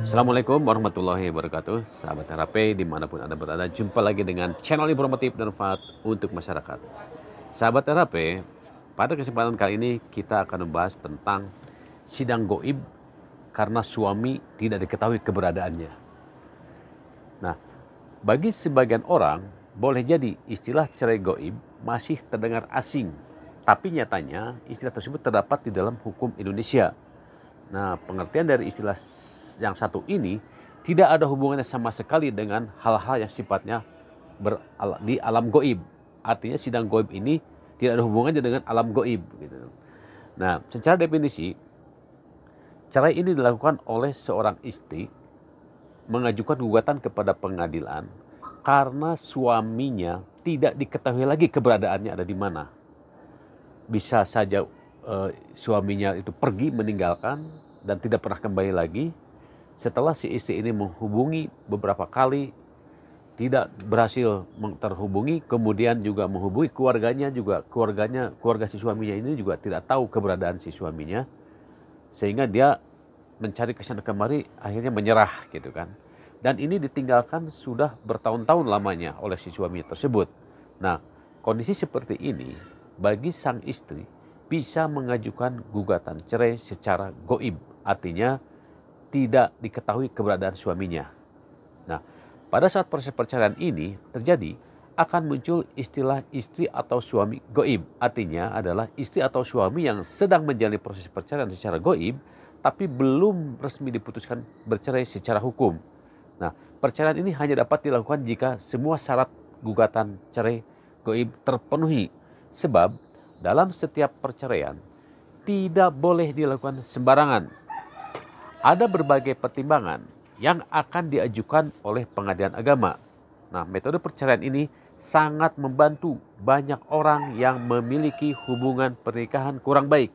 Assalamualaikum warahmatullahi wabarakatuh. Sahabat RAP dimanapun Anda berada, jumpa lagi dengan channel informatif dan manfaat untuk masyarakat. Sahabat RAP, pada kesempatan kali ini kita akan membahas tentang sidang goib karena suami tidak diketahui keberadaannya. Nah, bagi sebagian orang boleh jadi istilah cerai goib masih terdengar asing, tapi nyatanya istilah tersebut terdapat di dalam hukum Indonesia. Nah, pengertian dari istilah yang satu ini tidak ada hubungannya sama sekali dengan hal-hal yang sifatnya di alam goib. Artinya sidang goib ini tidak ada hubungannya dengan alam goib. Gitu. Nah, secara definisi, cerai ini dilakukan oleh seorang istri mengajukan gugatan kepada pengadilan karena suaminya tidak diketahui lagi keberadaannya ada di mana. Bisa saja suaminya itu pergi meninggalkan dan tidak pernah kembali lagi. Setelah si istri ini menghubungi beberapa kali, tidak berhasil terhubungi, kemudian juga menghubungi keluarga si suaminya ini juga tidak tahu keberadaan si suaminya, sehingga dia mencari kesana kemari, akhirnya menyerah gitu kan. Dan ini ditinggalkan sudah bertahun-tahun lamanya oleh si suami tersebut. Nah, kondisi seperti ini bagi sang istri bisa mengajukan gugatan cerai secara goib, artinya tidak diketahui keberadaan suaminya. Nah, pada saat proses perceraian ini terjadi, akan muncul istilah istri atau suami goib. Artinya adalah istri atau suami yang sedang menjalani proses perceraian secara goib, tapi belum resmi diputuskan bercerai secara hukum. Nah, perceraian ini hanya dapat dilakukan jika semua syarat gugatan cerai goib terpenuhi. Sebab dalam setiap perceraian tidak boleh dilakukan sembarangan. Ada berbagai pertimbangan yang akan diajukan oleh pengadilan agama. Nah, metode perceraian ini sangat membantu banyak orang yang memiliki hubungan pernikahan kurang baik,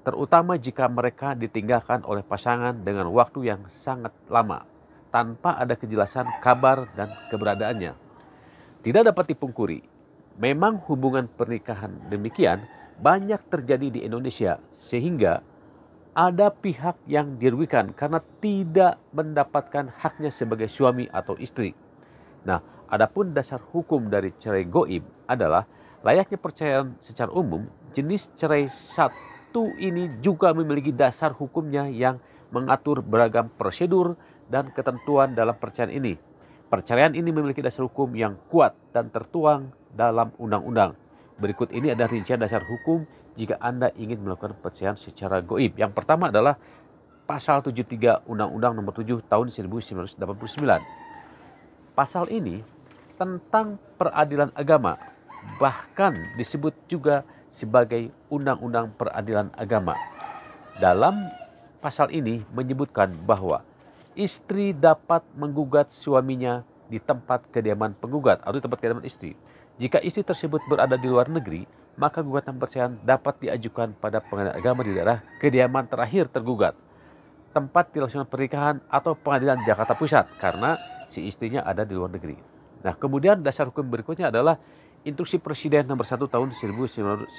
terutama jika mereka ditinggalkan oleh pasangan dengan waktu yang sangat lama, tanpa ada kejelasan kabar dan keberadaannya. Tidak dapat dipungkiri, memang hubungan pernikahan demikian banyak terjadi di Indonesia, sehingga ada pihak yang dirugikan karena tidak mendapatkan haknya sebagai suami atau istri. Nah, adapun dasar hukum dari cerai goib adalah layaknya perceraian secara umum, jenis cerai satu ini juga memiliki dasar hukumnya yang mengatur beragam prosedur dan ketentuan dalam perceraian ini. Perceraian ini memiliki dasar hukum yang kuat dan tertuang dalam undang-undang. Berikut ini ada rincian dasar hukum jika Anda ingin melakukan perceraian secara goib. Yang pertama adalah pasal 73 Undang-Undang Nomor 7 Tahun 1989. Pasal ini tentang peradilan agama, bahkan disebut juga sebagai Undang-Undang Peradilan Agama. Dalam pasal ini menyebutkan bahwa istri dapat menggugat suaminya di tempat kediaman penggugat atau di tempat kediaman istri. Jika istri tersebut berada di luar negeri, maka gugatan perceraian dapat diajukan pada pengadilan agama di daerah kediaman terakhir tergugat, tempat dilaksanakan pernikahan atau pengadilan Jakarta Pusat karena si istrinya ada di luar negeri. Nah, kemudian dasar hukum berikutnya adalah Instruksi Presiden Nomor 1 Tahun 1991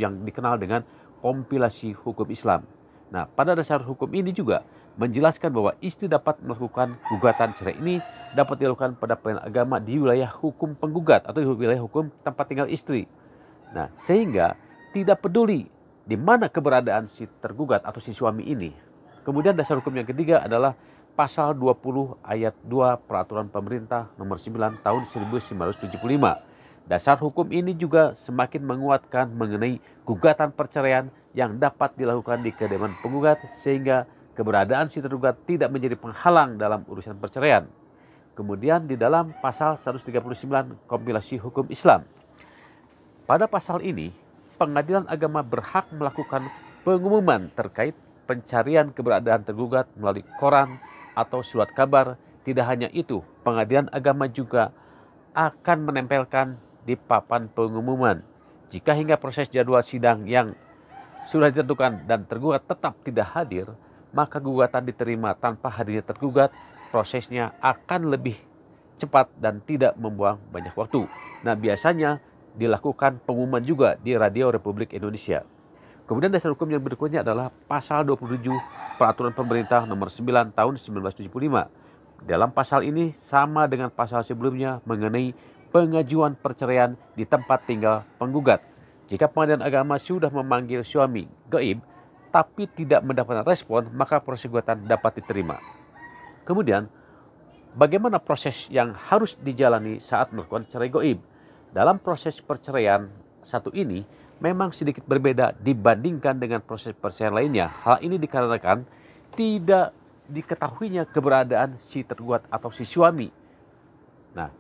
yang dikenal dengan Kompilasi Hukum Islam. Nah, pada dasar hukum ini juga menjelaskan bahwa istri dapat melakukan gugatan cerai ini dapat dilakukan pada pengadilan agama di wilayah hukum penggugat atau di wilayah hukum tempat tinggal istri. Nah, sehingga tidak peduli di mana keberadaan si tergugat atau si suami ini. Kemudian dasar hukum yang ketiga adalah pasal 20 ayat 2 Peraturan Pemerintah Nomor 9 Tahun 1975. Dasar hukum ini juga semakin menguatkan mengenai gugatan perceraian yang dapat dilakukan di kediaman penggugat sehingga keberadaan si tergugat tidak menjadi penghalang dalam urusan perceraian. Kemudian di dalam pasal 139 Kompilasi Hukum Islam. Pada pasal ini, pengadilan agama berhak melakukan pengumuman terkait pencarian keberadaan tergugat melalui koran atau surat kabar. Tidak hanya itu, pengadilan agama juga akan menempelkan di papan pengumuman. Jika hingga proses jadwal sidang yang sudah ditentukan dan tergugat tetap tidak hadir, maka gugatan diterima tanpa hadirnya tergugat, prosesnya akan lebih cepat dan tidak membuang banyak waktu. Nah, biasanya dilakukan pengumuman juga di Radio Republik Indonesia. Kemudian dasar hukum yang berikutnya adalah pasal 27 Peraturan Pemerintah nomor 9 tahun 1975. Dalam pasal ini sama dengan pasal sebelumnya mengenai pengajuan perceraian di tempat tinggal penggugat. Jika pengadilan agama sudah memanggil suami gaib tapi tidak mendapatkan respon, maka proses gugatan dapat diterima. Kemudian, bagaimana proses yang harus dijalani saat melakukan cerai gaib? Dalam proses perceraian satu ini memang sedikit berbeda dibandingkan dengan proses perceraian lainnya. Hal ini dikarenakan tidak diketahuinya keberadaan si tergugat atau si suami. Nah,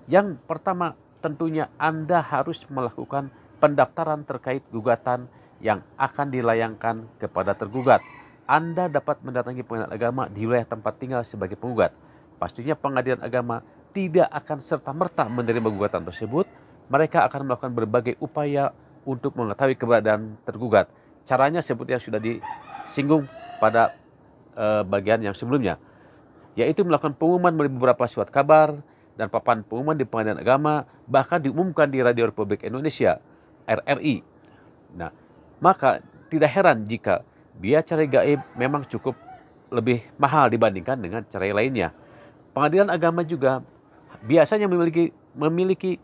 yang pertama tentunya Anda harus melakukan pendaftaran terkait gugatan yang akan dilayangkan kepada tergugat. Anda dapat mendatangi pengadilan agama di wilayah tempat tinggal sebagai penggugat. Pastinya pengadilan agama tidak akan serta-merta menerima gugatan tersebut. Mereka akan melakukan berbagai upaya untuk mengetahui keberadaan tergugat. Caranya seperti yang sudah disinggung pada bagian yang sebelumnya, yaitu melakukan pengumuman melalui beberapa surat kabar dan papan pengumuman di pengadilan agama, bahkan diumumkan di Radio Republik Indonesia (RRI). Nah, maka tidak heran jika biaya cerai gaib memang cukup lebih mahal dibandingkan dengan cerai lainnya. Pengadilan agama juga biasanya memiliki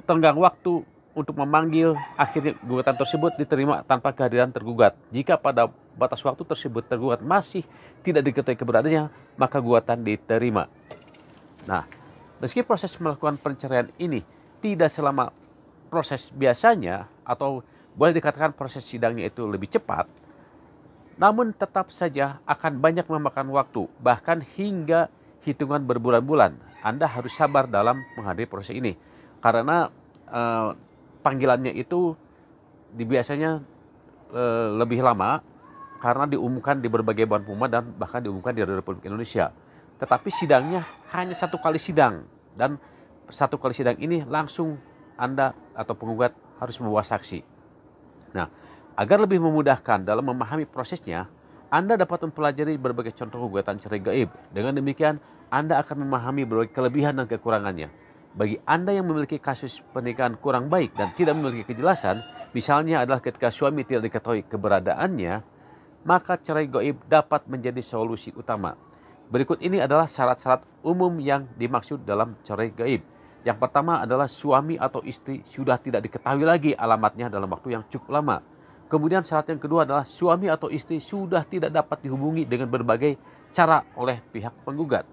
tenggang waktu untuk memanggil, akhirnya gugatan tersebut diterima tanpa kehadiran tergugat. Jika pada batas waktu tersebut tergugat masih tidak diketahui keberadaannya, maka gugatan diterima. Nah, meski proses melakukan perceraian ini tidak selama proses biasanya atau boleh dikatakan proses sidangnya itu lebih cepat, namun tetap saja akan banyak memakan waktu, bahkan hingga hitungan berbulan-bulan. Anda harus sabar dalam menghadapi proses ini, karena panggilannya itu biasanya lebih lama karena diumumkan di berbagai bahan pengumuman dan bahkan diumumkan di Republik Indonesia. Tetapi sidangnya hanya satu kali sidang, dan satu kali sidang ini langsung Anda atau penggugat harus membawa saksi. Nah, agar lebih memudahkan dalam memahami prosesnya, Anda dapat mempelajari berbagai contoh gugatan cerai gaib. Dengan demikian, Anda akan memahami berbagai kelebihan dan kekurangannya. Bagi Anda yang memiliki kasus pernikahan kurang baik dan tidak memiliki kejelasan, misalnya adalah ketika suami tidak diketahui keberadaannya, maka cerai gaib dapat menjadi solusi utama. Berikut ini adalah syarat-syarat umum yang dimaksud dalam cerai gaib. Yang pertama adalah suami atau istri sudah tidak diketahui lagi alamatnya dalam waktu yang cukup lama. Kemudian syarat yang kedua adalah suami atau istri sudah tidak dapat dihubungi dengan berbagai cara oleh pihak penggugat.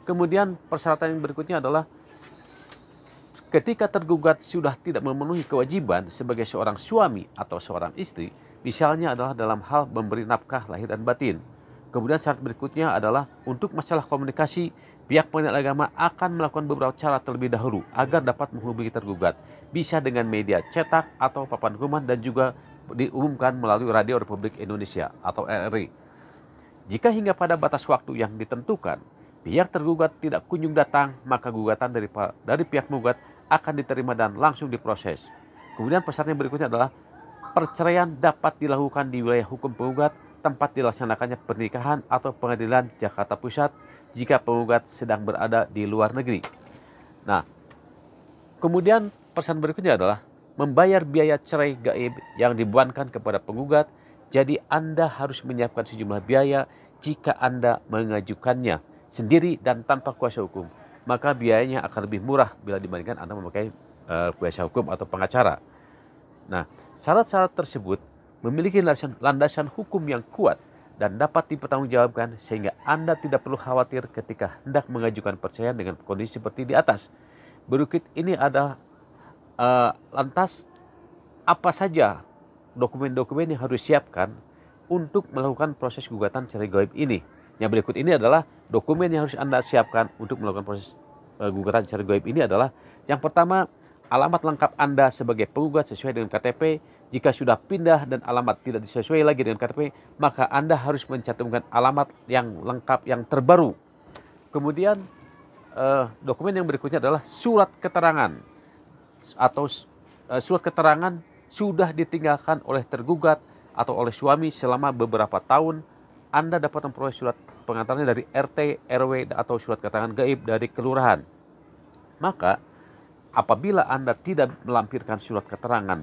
Kemudian persyaratan yang berikutnya adalah ketika tergugat sudah tidak memenuhi kewajiban sebagai seorang suami atau seorang istri, misalnya adalah dalam hal memberi nafkah lahir dan batin. Kemudian syarat berikutnya adalah untuk masalah komunikasi, pihak pengadilan agama akan melakukan beberapa cara terlebih dahulu agar dapat menghubungi tergugat. Bisa dengan media cetak atau papan pengumuman dan juga diumumkan melalui Radio Republik Indonesia atau RRI. Jika hingga pada batas waktu yang ditentukan, pihak tergugat tidak kunjung datang, maka gugatan dari pihak penggugat akan diterima dan langsung diproses. Kemudian persyaratan berikutnya adalah perceraian dapat dilakukan di wilayah hukum penggugat, tempat dilaksanakannya pernikahan atau pengadilan Jakarta Pusat jika penggugat sedang berada di luar negeri. Nah, kemudian persyaratan berikutnya adalah membayar biaya cerai gaib yang dibebankan kepada penggugat. Jadi Anda harus menyiapkan sejumlah biaya jika Anda mengajukannya sendiri dan tanpa kuasa hukum. Maka biayanya akan lebih murah bila dibandingkan Anda memakai kuasa hukum atau pengacara. Nah, syarat-syarat tersebut memiliki landasan hukum yang kuat dan dapat dipertanggungjawabkan sehingga Anda tidak perlu khawatir ketika hendak mengajukan perceraian dengan kondisi seperti di atas. Berikut ini ada lantas apa saja dokumen-dokumen yang harus siapkan untuk melakukan proses gugatan cerai gaib ini. Yang berikut ini adalah dokumen yang harus Anda siapkan untuk melakukan proses gugatan cerai gaib ini adalah yang pertama, alamat lengkap Anda sebagai penggugat sesuai dengan KTP. Jika sudah pindah dan alamat tidak disesuai lagi dengan KTP, maka Anda harus mencantumkan alamat yang lengkap yang terbaru. Kemudian dokumen yang berikutnya adalah surat keterangan atau surat keterangan sudah ditinggalkan oleh tergugat atau oleh suami selama beberapa tahun. Anda dapat memperoleh surat pengantarnya dari RT, RW atau surat keterangan gaib dari kelurahan. Maka apabila Anda tidak melampirkan surat keterangan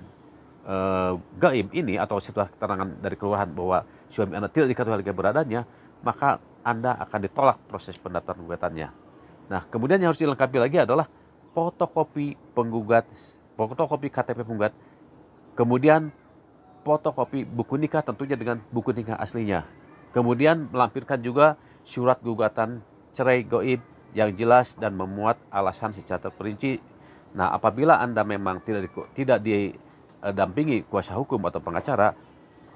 gaib ini atau setelah keterangan dari kelurahan bahwa suami Anda tidak diketahui lagi keberadaannya, maka Anda akan ditolak proses pendaftaran gugatannya. Nah, kemudian yang harus dilengkapi lagi adalah fotokopi penggugat, fotokopi KTP penggugat, kemudian fotokopi buku nikah tentunya dengan buku nikah aslinya. Kemudian melampirkan juga surat gugatan cerai gaib yang jelas dan memuat alasan secara terperinci. Nah, apabila Anda memang tidak didampingi kuasa hukum atau pengacara,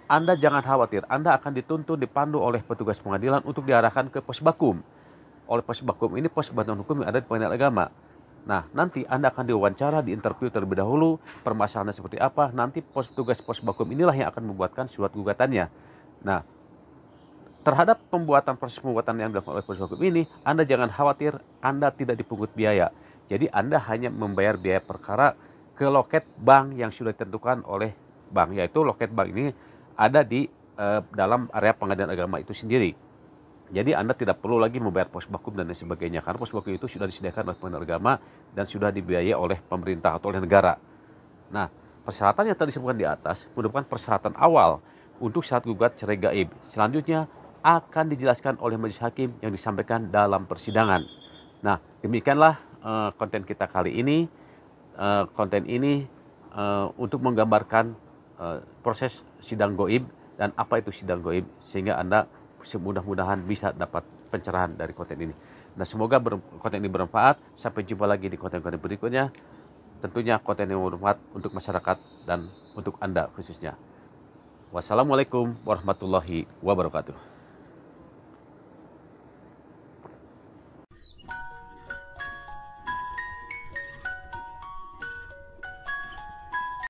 Anda jangan khawatir, Anda akan dituntun dipandu oleh petugas pengadilan untuk diarahkan ke pos bakum. Oleh pos bakum ini pos bantuan hukum yang ada di Pengadilan Agama. Nah, nanti Anda akan diwawancara, diinterview terlebih dahulu, permasalahannya seperti apa, nanti petugas pos bakum inilah yang akan membuatkan surat gugatannya. Nah, terhadap proses pembuatan yang dilakukan oleh pos bakum ini, Anda jangan khawatir, Anda tidak dipungut biaya. Jadi Anda hanya membayar biaya perkara ke loket bank yang sudah ditentukan oleh bank, yaitu loket bank ini ada di dalam area Pengadilan Agama itu sendiri. Jadi Anda tidak perlu lagi membayar pos bakum dan lain sebagainya, karena pos bakum itu sudah disediakan oleh Pengadilan Agama dan sudah dibiayai oleh pemerintah atau oleh negara. Nah, persyaratan yang tadi disebutkan di atas merupakan persyaratan awal untuk syarat gugat cerai gaib. Selanjutnya akan dijelaskan oleh majelis hakim yang disampaikan dalam persidangan. Nah, demikianlah konten kita kali ini. Konten ini untuk menggambarkan proses sidang gaib dan apa itu sidang gaib, sehingga Anda mudah-mudahan bisa dapat pencerahan dari konten ini. Nah, semoga konten ini bermanfaat. Sampai jumpa lagi di konten-konten berikutnya. Tentunya konten yang bermanfaat untuk masyarakat dan untuk Anda khususnya. Wassalamualaikum warahmatullahi wabarakatuh.